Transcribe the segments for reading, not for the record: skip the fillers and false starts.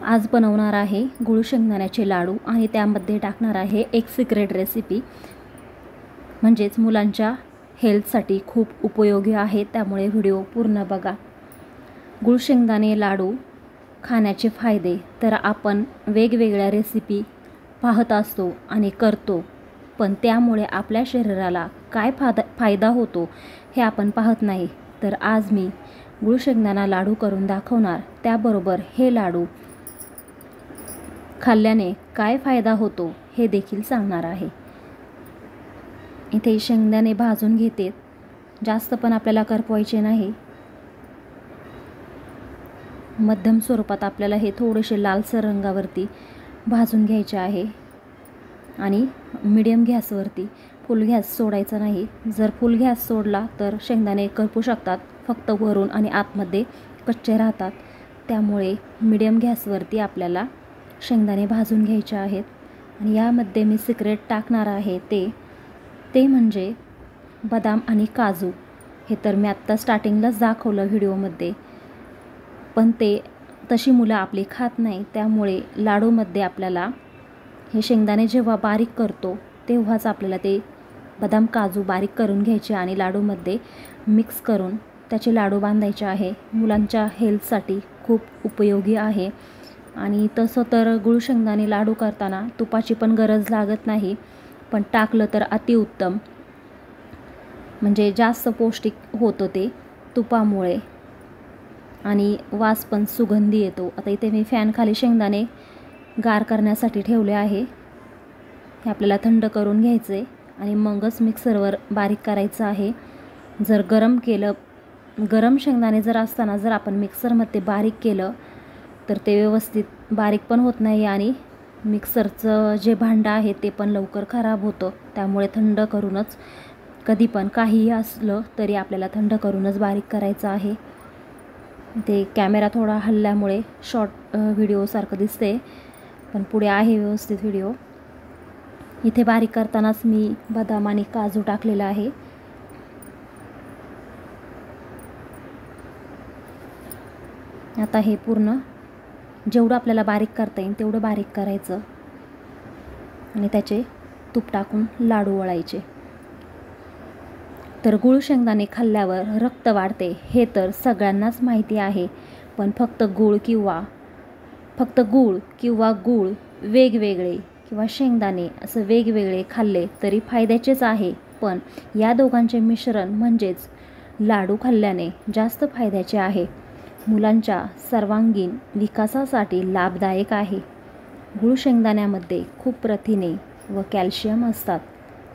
आज बनवणार आहे गुळ शेंगदाण्याचे लाडू आणि त्यामध्ये टाकणार आहे एक सिक्रेट रेसिपी, म्हणजेच मुलांच्या हेल्थसाठी खूप उपयोगी आहे, त्यामुळे व्हिडिओ पूर्ण बघा। गुळ शेंगदाणे लाडू खाण्याचे फायदे तर आपण वेगवेगळ्या रेसिपी पाहत असतो आणि करतो, पण त्यामुळे आपल्या शरीराला काय फायदा होतो हे आपण पाहत नाही। तर आज मी गुळ शेंगदाणा लाडू करून दाखवणार, त्याबरोबर हे लाडू खाल्ल्याने काय फायदा होतो हे देखील सांगणार आहे। इथे शेंगदाणे भाजून घेते, जास्त पण आपल्याला करपवायचे नाही, मध्यम स्वरूपात आपल्याला हे थोडेसे लालसर रंगावरती भाजून घ्यायचे आहे आणि मीडियम गॅसवरती, फुल गॅस सोडायचा नाही। जर फुल गॅस सोडला तर शेंगदाणे करपू शकतात, फक्त वरून आणि आतमध्ये कच्चे राहतात, त्यामुळे मीडियम गॅसवरती आपल्याला शेंगदाणे भाजून घ्यायचे आहेत। आणि यामध्ये मी सिक्रेट टाकणार आहे ते म्हणजे बदाम आणि काजू। हे तर मी आत्ता स्टार्टिंगलाच दाखवलं व्हिडिओमध्ये, पण ते तशी मुलं आपली खात नाही, त्यामुळे लाडूमध्ये आपल्याला हे शेंगदाणे जेव्हा बारीक करतो तेव्हाच आपल्याला ते बदाम काजू बारीक करून घ्यायचे आणि लाडूमध्ये मिक्स करून त्याचे लाडू बांधायचे आहे। मुलांच्या हेल्थसाठी खूप उपयोगी आहे। आणि तसं तर गुळ शेंगदाणे लाडू करताना तुपाची पण गरज लागत नाही, पण टाकलं तर अतिउत्तम, म्हणजे जास्त पौष्टिक होतं ते तुपामुळे आणि वास पण सुगंधी येतो। आता इथे मी फॅन खाली शेंगदाणे गार करण्यासाठी ठेवले आहे, हे आपल्याला थंड करून घ्यायचे आणि मगच मिक्सरवर बारीक करायचं आहे। जर गरम शेंगदाणे जर असताना जर आपण मिक्सरमध्ये बारीक केलं तर ते व्यवस्थित बारीक पण होत नाही आणि मिक्सरचं जे भांडं आहे ते पण लवकर खराब होतं, त्यामुळे थंड करूनच, कधी पण काहीही असलं तरी आपल्याला थंड करूनच बारीक करायचं आहे। ते कॅमेरा थोडा हलल्यामुळे शॉर्ट व्हिडिओसारखं दिसते, पण पुढे आहे व्यवस्थित व्हिडिओ। इथे बारीक करतानाच मी बदाम आणि काजू टाकलेला आहे। आता हे पूर्ण जेवढं आपल्याला बारीक करता येईल तेवढं बारीक करायचं आणि त्याचे तूप टाकून लाडू वळायचे। तर गुळ शेंगदाणे खाल्ल्यावर रक्त वाढते हे तर सगळ्यांनाच माहिती आहे, पण फक्त गूळ किंवा गूळ वेगवेगळे किंवा शेंगदाणे असं वेगवेगळे खाल्ले तरी फायद्याचेच आहे, पण या दोघांचे मिश्रण म्हणजेच लाडू खाल्ल्याने जास्त फायद्याचे आहे। मुलांच्या सर्वांगीण विकासासाठी लाभदायक आहे। गुळ शेंगदाण्यामध्ये खूप प्रथिने व कॅल्शियम असतात,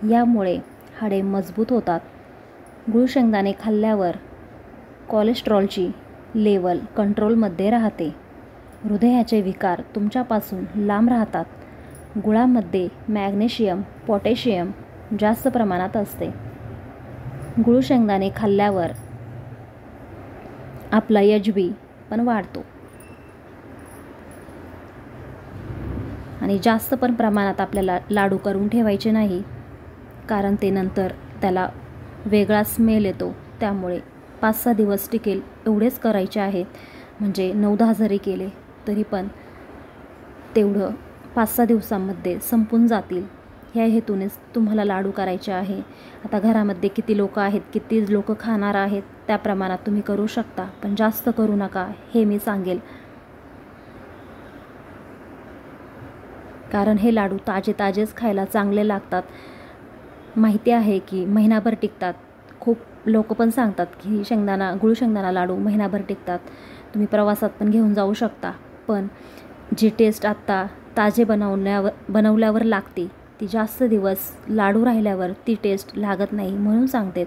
यामुळे हाडे मजबूत होतात। गुळ शेंगदाणे खाल्ल्यावर कोलेस्ट्रॉलची लेवल कंट्रोलमध्ये राहते, हृदयाचे विकार तुमच्यापासून लांब राहतात। गुळामध्ये मॅग्नेशियम, पोटॅशियम जास्त प्रमाणात असते। गुळ शेंगदाणे खाल्ल्यावर आपला HB पण वाढतो आणि जास्त पण प्रमाणात आपल्याला लाडू करून ठेवायचे नाही, कारण ते नंतर त्याला वेगळा स्मेल येतो, त्यामुळे 5-6 दिवस टिकेल एवढेच करायचे आहेत। म्हणजे 9-10 जरी केले तरी पण तेवढं 5-6 दिवसांमध्ये संपून जातील, ह्या हेतूनेच तुम्हाला लाडू करायचे आहे। आता घरामध्ये किती लोक आहेत, किती लोक खाणार आहेत, त्या प्रमाणात तुम्ही करू शकता, पण जास्त करू नका हे मी सांगेल, कारण हे लाडू ताजेच खायला चांगले लागतात। माहिती आहे की महिनाभर टिकतात, खूप लोक पण सांगतात की गुळ शेंगदाणा लाडू महिनाभर टिकतात, तुम्ही प्रवासात पण घेऊन जाऊ शकता, पण जी टेस्ट आत्ता ताजे बनवल्यावर लागते ती जास्त दिवस लाडू राहिल्यावर ती टेस्ट लागत नाही। म्हणून सांगते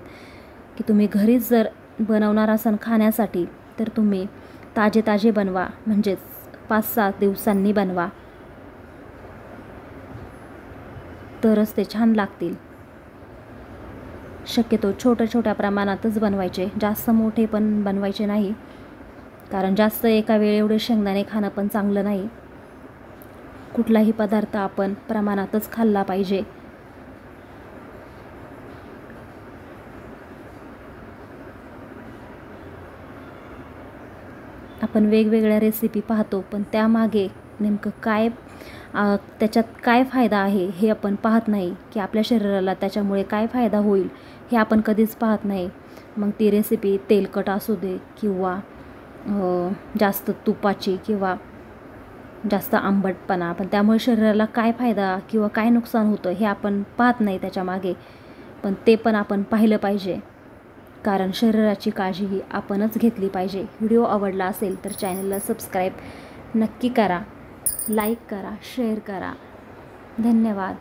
की तुम्ही घरीच जर बनवणार असाल खाण्यासाठी तर तुम्ही ताजे बनवा, म्हणजेच 5-6 दिवसांनी बनवा, तरच ते छान लागतील। शक्यतो छोट्या प्रमाणातच बनवायचे, जास्त मोठे पण बनवायचे नाही, कारण जास्त एका वेळी एवढे शेंगदाणे खाणं पण चांगलं नाही। कुठलाही पदार्थ आपण प्रमाणातच खाल्ला पाहिजे। आपण वेगवेगळ्या रेसिपी पाहतो, पण त्यामागे नेमकं काय त्याच्यात काय फायदा आहे हे आपण पाहत नाही, की आपल्या शरीराला त्याच्यामुळे काय फायदा होईल हे आपण कधीच पाहत नाही. मग ती रेसिपी तेलकट असू दे किंवा जास्त तुपाची किंवा जास्त आंबटपणा, पण त्यामुळे शरीराला काय फायदा किंवा काय नुकसान होतं हे आपण पाहत नाही त्याच्यामागे. पण ते पण आपण पाहिलं पाहिजे, कारण शरीराची काळजी ही आपणच घेतली पाहिजे. व्हिडिओ आवडला असेल तर चॅनलला सबस्क्राईब नक्की करा, लाईक करा, शेअर करा. धन्यवाद.